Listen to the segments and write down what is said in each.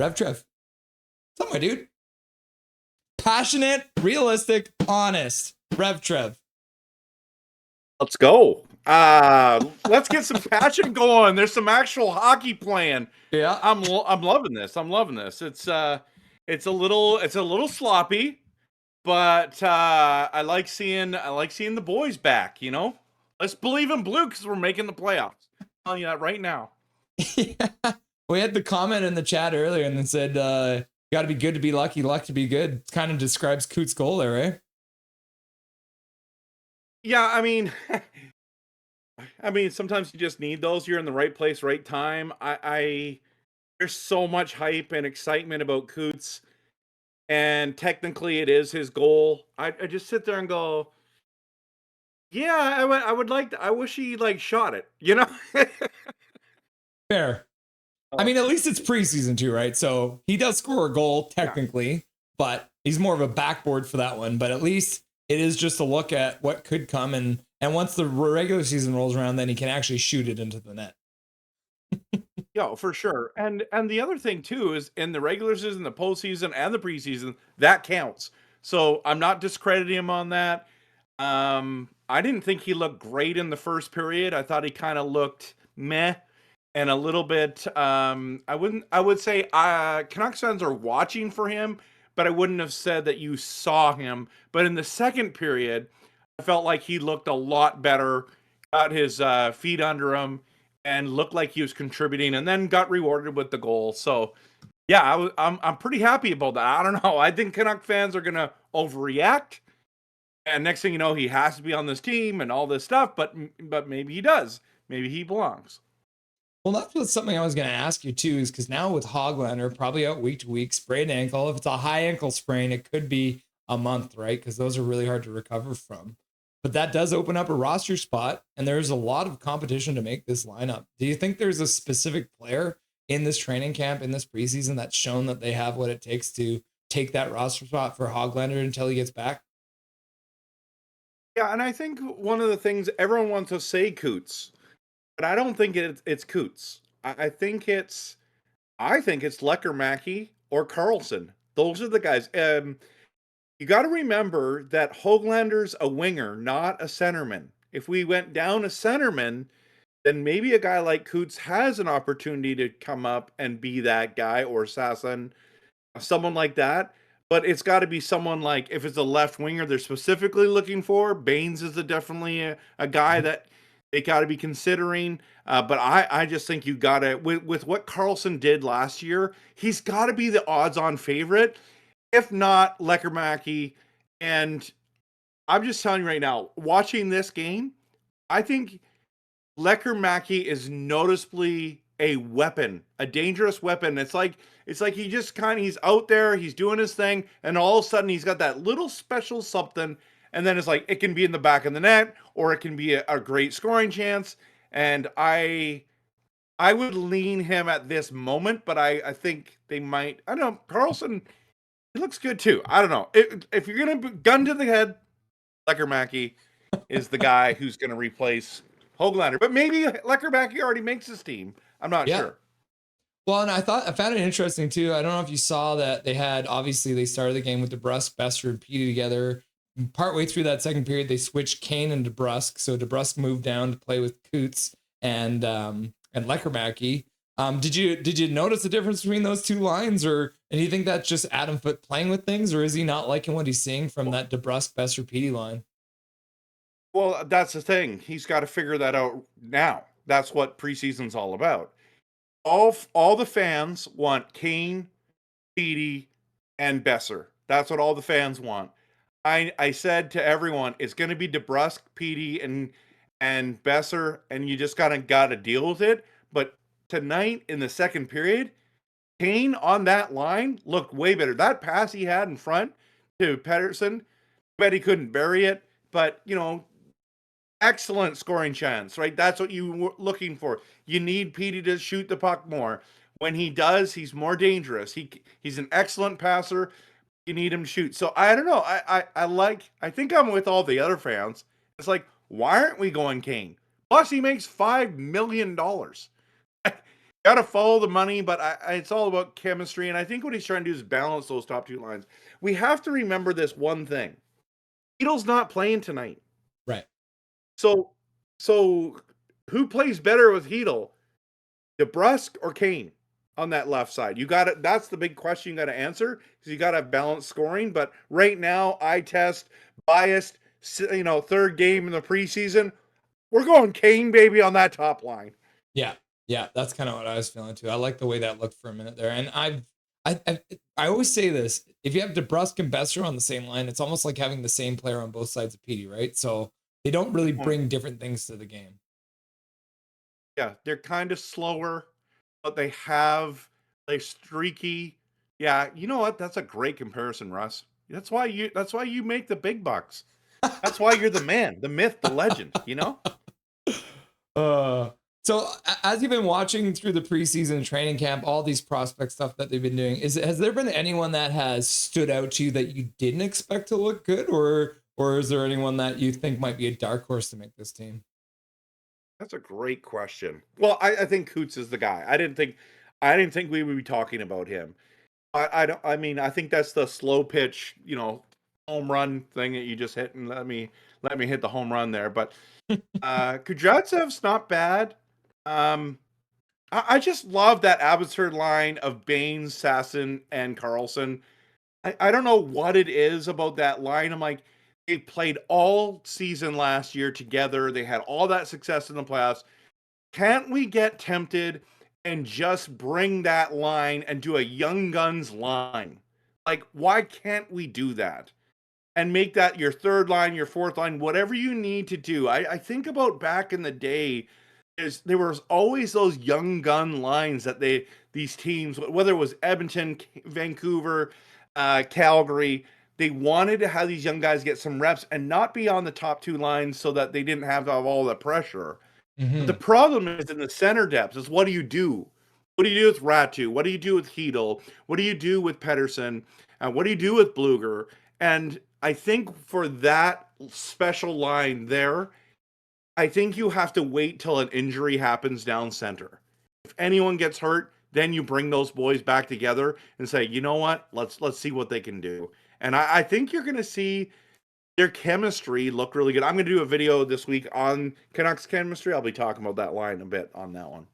Rev Trev. What's up, my dude? Passionate, realistic, honest. Rev Trev. Let's go. Let's get some passion going. There's some actual hockey playing. Yeah. I'm loving this. I'm loving this. It's a little sloppy, but I like seeing the boys back, you know? Let's believe in blue because we're making the playoffs. I'm telling you that right now. Yeah. We had the comment in the chat earlier and then said, gotta be good to be lucky, luck to be good. Kind of describes Coots' goal there, right? Yeah, I mean, sometimes you just need those. You're in the right place, right time. There's so much hype and excitement about Coots, and technically it is his goal. I just sit there and go, yeah, I would like to, I wish he like shot it, you know? Fair. I mean, at least it's preseason too, right? So he does score a goal technically, but he's more of a backboard for that one. But at least it is just a look at what could come, and once the regular season rolls around, then he can actually shoot it into the net. Yeah, for sure. And the other thing too is in the regular season, the postseason, and the preseason, that counts. So I'm not discrediting him on that. I didn't think he looked great in the first period. I thought he kind of looked meh and a little bit. I would say Canucks fans are watching for him, but I wouldn't have said that you saw him. But in the second period, I felt like he looked a lot better, got his feet under him, and looked like he was contributing, and then got rewarded with the goal. So, yeah, I'm pretty happy about that. I don't know. I think Canuck fans are gonna overreact, and next thing you know, he has to be on this team and all this stuff. But maybe he does. Maybe he belongs. Well, that's what's something I was going to ask you too, is because now with Höglander probably out week to week, sprained ankle. If it's a high ankle sprain, it could be a month, right? Because those are really hard to recover from. But that does open up a roster spot, and there's a lot of competition to make this lineup. Do you think there's a specific player in this training camp, in this preseason, that's shown that they have what it takes to take that roster spot for Höglander until he gets back? Yeah, and I think one of the things everyone wants to say Coots, but I don't think it's Coots. I think it's Leckermacky or Carlson. Those are the guys. You got to remember that Höglander's a winger, not a centerman. If we went down a centerman, then maybe a guy like Coots has an opportunity to come up and be that guy, or Sasson, someone like that. But it's got to be someone like, if it's a left winger they're specifically looking for, Baines is definitely a guy that they got to be considering. But I just think you got to, with what Carlson did last year, he's got to be the odds-on favorite. If not, Leckermacky. And I'm just telling you right now, watching this game, I think Leckermacky is noticeably a weapon, a dangerous weapon. It's like he just he's out there, he's doing his thing, and all of a sudden he's got that little special something, and then it's like it can be in the back of the net, or it can be a great scoring chance. And I would lean him at this moment, but I think they might. I don't know. Carlson, he looks good too. I don't know. If you're gonna gun to the head, Leckermacky is the guy who's gonna replace Höglander. But maybe Leckermacky already makes his team. I'm not sure. Well, and I found it interesting too. I don't know if you saw that they started the game with DeBrusk, Besser, and Petey together. Partway through that second period, they switched Kane and DeBrusk. So DeBrusk moved down to play with Coots and Leckermacky. Did you notice the difference between those two lines, and do you think that's just Adam Foote playing with things, or is he not liking what he's seeing from that DeBrusk, Besser, Petey line? Well, that's the thing. He's got to figure that out now. That's what preseason's all about. All the fans want Kane, Petey, and Besser. That's what all the fans want. I said to everyone, it's going to be DeBrusk, Petey, and Besser, and you just got to deal with it. But tonight in the second period, Kane on that line looked way better. That pass he had in front to Pettersson, bet he couldn't bury it, but excellent scoring chance, right? That's what you were looking for. You need Petey to shoot the puck more. When he does, he's more dangerous. He's an excellent passer. You need him to shoot. So I don't know. I think I'm with all the other fans. It's like, why aren't we going Kane? Plus, he makes $5 million. got to follow the money, but it's all about chemistry. And I think what he's trying to do is balance those top two lines. We have to remember this one thing. Heedle's not playing tonight. Right. So who plays better with Heedle? DeBrusk or Kane on that left side? You got it. That's the big question you got to answer, because you got to balance scoring. But right now, eye test, biased, third game in the preseason, we're going Kane, baby, on that top line. Yeah. Yeah. That's kind of what I was feeling too. I like the way that looked for a minute there. And I always say this: if you have DeBrusk and Besser on the same line, it's almost like having the same player on both sides of Petey, right? So they don't really bring different things to the game. Yeah, they're kind of slower, but they're streaky. Yeah, you know what? That's a great comparison, Russ. That's why you make the big bucks. That's why you're the man, the myth, the legend, So as you've been watching through the preseason training camp, all these prospect stuff that they've been doing, has there been anyone that has stood out to you that you didn't expect to look good, or is there anyone that you think might be a dark horse to make this team? That's a great question. Well, I think Coots is the guy. I didn't think we would be talking about him. I think that's the slow pitch, home run thing that you just hit, and let me hit the home run there. But Kudratsev's not bad. I just love that Abbotsford line of Baines, Sasson, and Carlson. I don't know what it is about that line. I'm like, they played all season last year together. They had all that success in the playoffs. Can't we get tempted and just bring that line and do a Young Guns line? Like, why can't we do that? And make that your third line, your fourth line, whatever you need to do. I think about back in the day, there was always those young gun lines that these teams, whether it was Edmonton, Vancouver, Calgary, they wanted to have these young guys get some reps and not be on the top two lines so that they didn't have to have all the pressure. But the problem is in the center depths is, what do you do? What do you do with Ratu? What do you do with Heedle? What do you do with Pedersen? What do you do with Bluger? And I think for that special line there, I think you have to wait till an injury happens down center. If anyone gets hurt, then you bring those boys back together and say, you know what? Let's see what they can do. And I think you're going to see their chemistry look really good. I'm going to do a video this week on Canucks chemistry. I'll be talking about that line a bit on that one.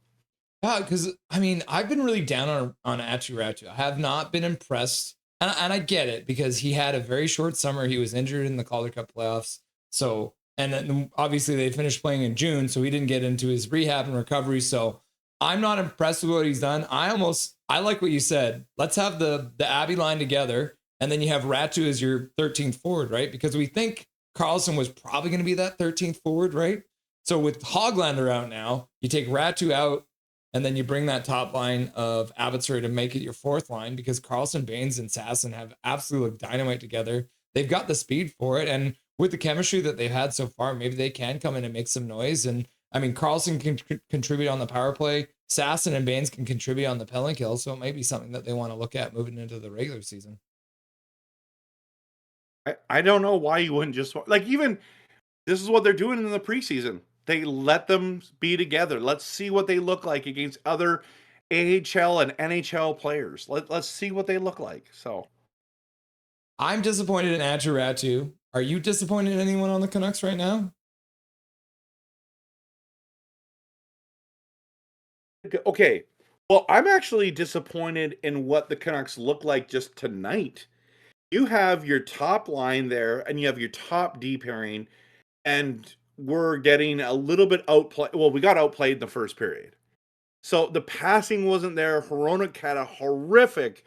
Yeah, because I've been really down on Atu Ratu. I have not been impressed, and I get it, because he had a very short summer. He was injured in the Calder Cup playoffs, so, and then obviously they finished playing in June, so he didn't get into his rehab and recovery. So I'm not impressed with what he's done. I like what you said. Let's have the Abby line together, and then you have Ratu as your 13th forward, right? Because we think Carlson was probably going to be that 13th forward, right? So with Höglander out now, you take Ratu out, and then you bring that top line of Abbotsford to make it your fourth line, because Carlson, Baines, and Sasson have absolute dynamite together. They've got the speed for it. And with the chemistry that they've had so far, maybe they can come in and make some noise. And Carlson can contribute on the power play. Sasson and Baines can contribute on the penalty kill. So it might be something that they want to look at moving into the regular season. I don't know why you wouldn't just, like, even this is what they're doing in the preseason. They let them be together. Let's see what they look like against other AHL and NHL players. Let's see what they look like. So I'm disappointed in Atu Ratu. Are you disappointed in anyone on the Canucks right now? Okay. Well, I'm actually disappointed in what the Canucks look like just tonight. You have your top line there, and you have your top D pairing, and we're getting a little bit outplayed. Well, we got outplayed in the first period. So the passing wasn't there. Hronek had a horrific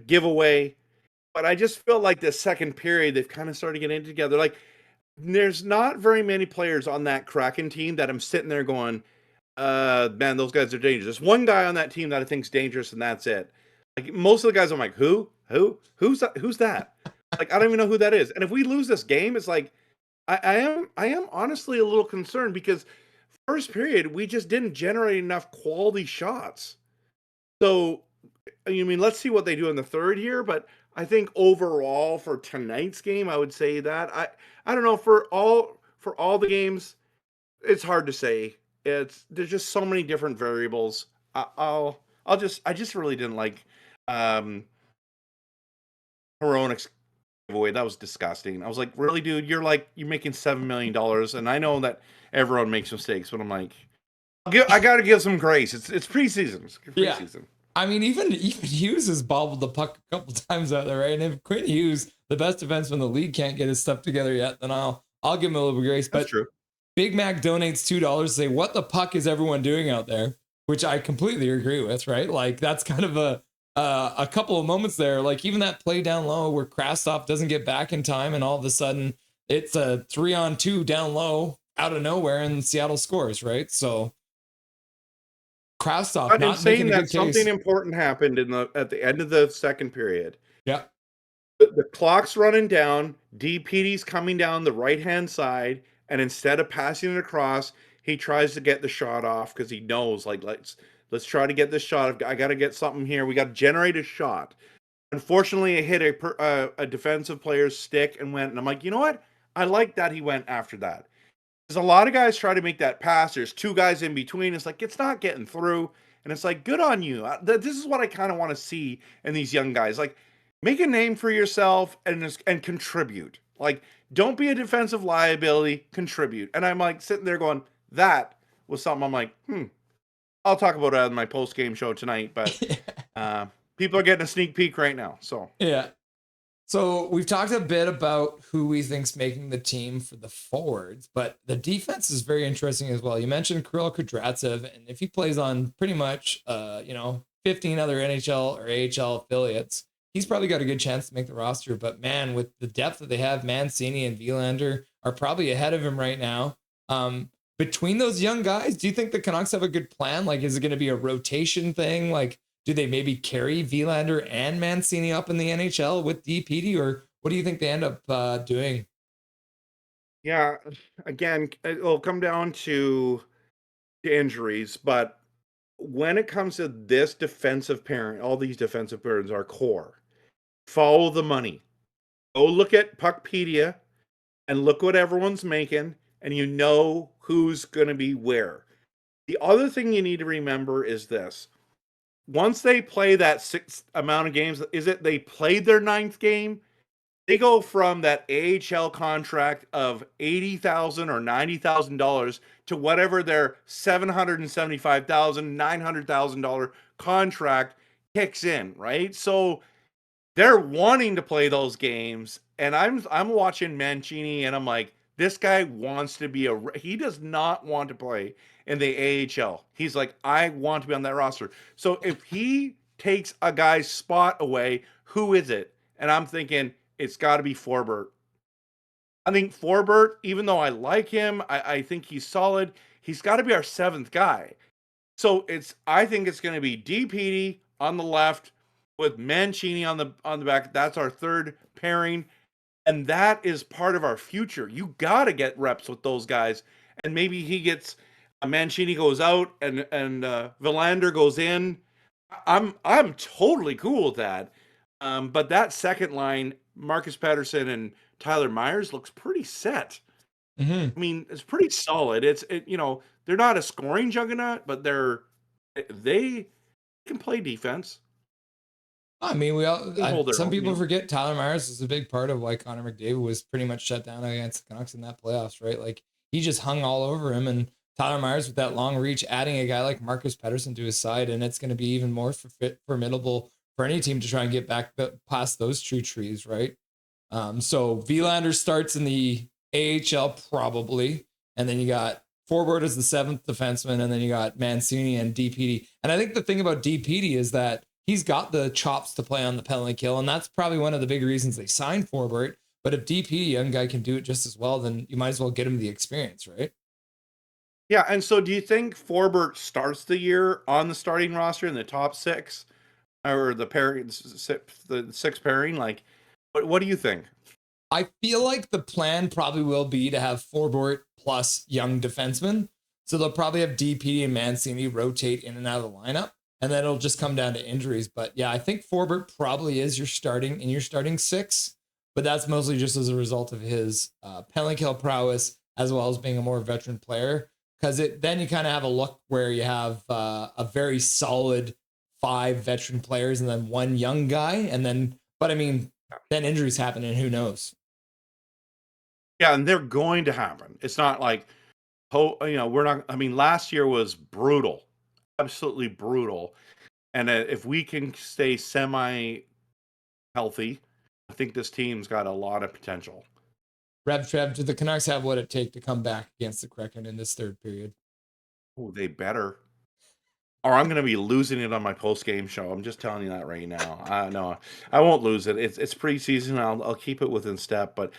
giveaway. But I just feel like the second period, they've kind of started getting together. Like, there's not very many players on that Kraken team that I'm sitting there going, man, those guys are dangerous. There's one guy on that team that I think's dangerous, and that's it. Like, most of the guys, I'm like, who's that? Like, I don't even know who that is. And if we lose this game, it's like, I am honestly a little concerned, because first period, we just didn't generate enough quality shots. So, let's see what they do in the third here. But I think overall for tonight's game, I would say that I don't know, for all the games, it's hard to say. there's just so many different variables. I just really didn't like um Hronik's giveaway. That was disgusting. I was like, really, dude, you're making $7 million, and I know that everyone makes mistakes, but I'm like, I got to give some grace. It's preseason. It's Yeah. preseason. I mean, even Hughes has bobbled the puck a couple times out there, right? And if Quinn Hughes, the best defenseman in the league, can't get his stuff together yet, then I'll give him a little bit of grace. That's But true. Big Mac donates $2 to say, what the puck is everyone doing out there? Which I completely agree with, right? Like, that's kind of a couple of moments there. Like, even that play down low where Krastov doesn't get back in time, and all of a sudden it's a 3-on-2 down low out of nowhere, and Seattle scores, right? So Krastov But in not making saying a that, good something case. important happened at the end of the second period. Yeah. The clock's running down. DPD's coming down the right-hand side, and instead of passing it across, he tries to get the shot off because he knows, like, let's try to get this shot. I got to get something here. We got to generate a shot. Unfortunately, it hit a defensive player's stick and went. And I'm like, you know what? I like that he went after that. Because a lot of guys try to make that pass. There's two guys in between. It's like, it's not getting through. And it's like, good on you. This is what I kind of want to see in these young guys. Like, make a name for yourself and contribute. Like, don't be a defensive liability. Contribute. And I'm like sitting there going, that was something. I'm like, I'll talk about it on my post game show tonight. But people are getting a sneak peek right now. So Yeah. So we've talked a bit about who we think's making the team for the forwards, but the defense is very interesting as well. You mentioned Kirill Kudratsev, and if he plays on pretty much 15 other NHL or AHL affiliates, he's probably got a good chance to make the roster. But man, with the depth that they have, Mancini and Höglander are probably ahead of him right now. Between those young guys, do you think the Canucks have a good plan? Like, is it going to be a rotation thing? Like, do they maybe carry Höglander and Mancini up in the NHL with DPD, or what do you think they end up doing? yeah, again, it'll come down to injuries, but when it comes to this defensive pairing, all these defensive pairings are core. Follow the money. Go look at Puckpedia and look what everyone's making, and you know who's going to be where. The other thing you need to remember is this. Once they play that six amount of games, is it they played their ninth game? They go from that AHL contract of $80,000 or $90,000 to whatever their $775,000, $900,000 contract kicks in, right? So they're wanting to play those games, and I'm watching Mancini, and I'm like, this guy wants to be he does not want to play in the AHL. He's like, I want to be on that roster. So if he takes a guy's spot away, who is it? And I'm thinking it's got to be Forbert. I think Forbert, even though I like him, I think he's solid. He's got to be our seventh guy. So I think it's going to be DPD on the left with Mancini on the back. That's our third pairing, and that is part of our future. You got to get reps with those guys, and maybe he gets Mancini goes out and Höglander goes in. I'm totally cool with that. But that second line, Marcus Patterson and Tyler Myers, looks pretty set. Mm-hmm. I mean, it's pretty solid. They're not a scoring juggernaut, but they can play defense. I mean, some people own. forget Tyler Myers is a big part of why Connor McDavid was pretty much shut down against the Canucks in that playoffs, right? Like, he just hung all over him, and Tyler Myers with that long reach, adding a guy like Marcus Pettersson to his side, and it's going to be even more formidable for any team to try and get back past those true trees, right? So Höglander starts in the AHL probably, and then you got Forbort as the seventh defenseman, and then you got Mancini and DPD. And I think the thing about DPD is that he's got the chops to play on the penalty kill, and that's probably one of the big reasons they signed Forbort. But if DPD, young guy, can do it just as well, then you might as well get him the experience, right? Yeah, and so do you think Forbort starts the year on the starting roster in the top six, or the pairing, the sixth pairing? Like, what do you think? I feel like the plan probably will be to have Forbort plus young defensemen. So they'll probably have DPD and Mancini rotate in and out of the lineup, and then it'll just come down to injuries. But yeah, I think Forbort probably is your starting six, but that's mostly just as a result of his penalty kill prowess, as well as being a more veteran player. because then you kind of have a look where you have a very solid 5 veteran players and then 1 young guy, and then but I mean then injuries happen and who knows. Yeah, and they're going to happen. It's not like we're not. I mean, last year was brutal, absolutely brutal. And if we can stay semi healthy, I think this team's got a lot of potential. Rev Trev, do the Canucks have what it takes to come back against the Kraken in this third period? Oh, they better. Or I'm going to be losing it on my post-game show. I'm just telling you that right now. No, I won't lose it. It's preseason. I'll keep it within step. But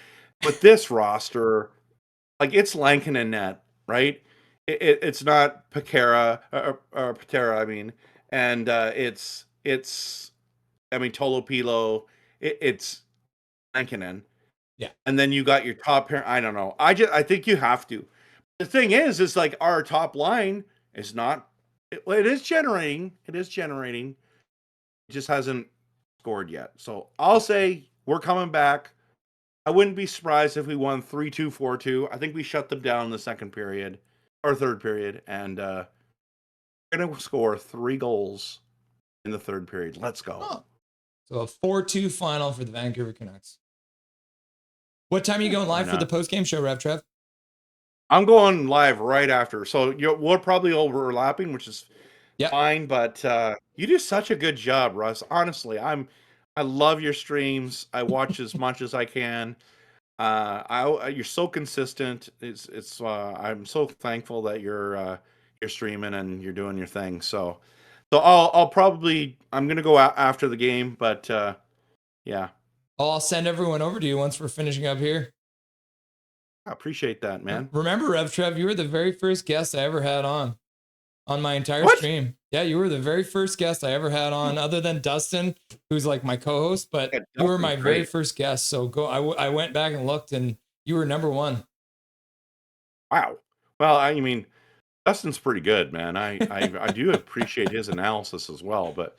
with this roster, like it's Lankin and net, right? It's not Patera or Patera. I mean, and it's Tolopilo. It's Lankinen. Yeah. And then you got your top pair. I don't know. I think you have to. The thing is like our top line is not. It is generating. It is generating. It just hasn't scored yet. So I'll say we're coming back. I wouldn't be surprised if we won 3-2, 4-2. I think we shut them down in the second period or third period, and we're gonna score 3 goals in the third period. Let's go. Oh. So a 4-2 final for the Vancouver Canucks. What time are you going live for the post-game show, Rev Trev? I'm going live right after. So we're probably overlapping, which is fine, but you do such a good job, Russ. Honestly, I love your streams. I watch as much as I can. You're so consistent. I'm so thankful that you're streaming and you're doing your thing. So I'm gonna go out after the game, but yeah. I'll send everyone over to you once we're finishing up here. I appreciate that, man. Remember, Rev Trev, you were the very first guest I ever had on my entire stream. Yeah, you were the very first guest I ever had on, other than Dustin, who's like my co-host, but you were my very first guest. So I went back and looked, and you were number 1. Wow. Well, I mean, Dustin's pretty good, man. I do appreciate his analysis as well, but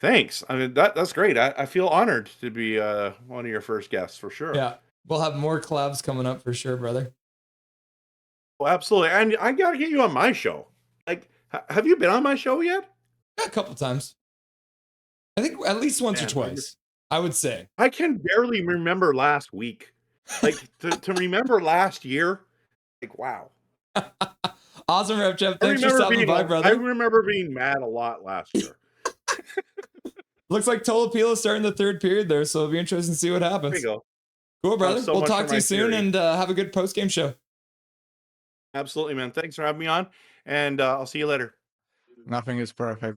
thanks. I mean, that's great. I feel honored to be one of your first guests for sure. Yeah. We'll have more collabs coming up for sure, brother. Well, absolutely. And I got to get you on my show. Like, have you been on my show yet? Yeah, a couple times. I think at least once or twice, I would say. I can barely remember last week. Like, to remember last year, like, wow. Awesome, Rev Trev. Thanks for stopping by, brother. I remember being mad a lot last year. Looks like Tolopilo starting the third period there, so it'll be interesting to see what happens. There you go. Cool, brother. We'll talk to you soon and have a good post-game show. Absolutely, man. Thanks for having me on, and I'll see you later. Nothing is perfect.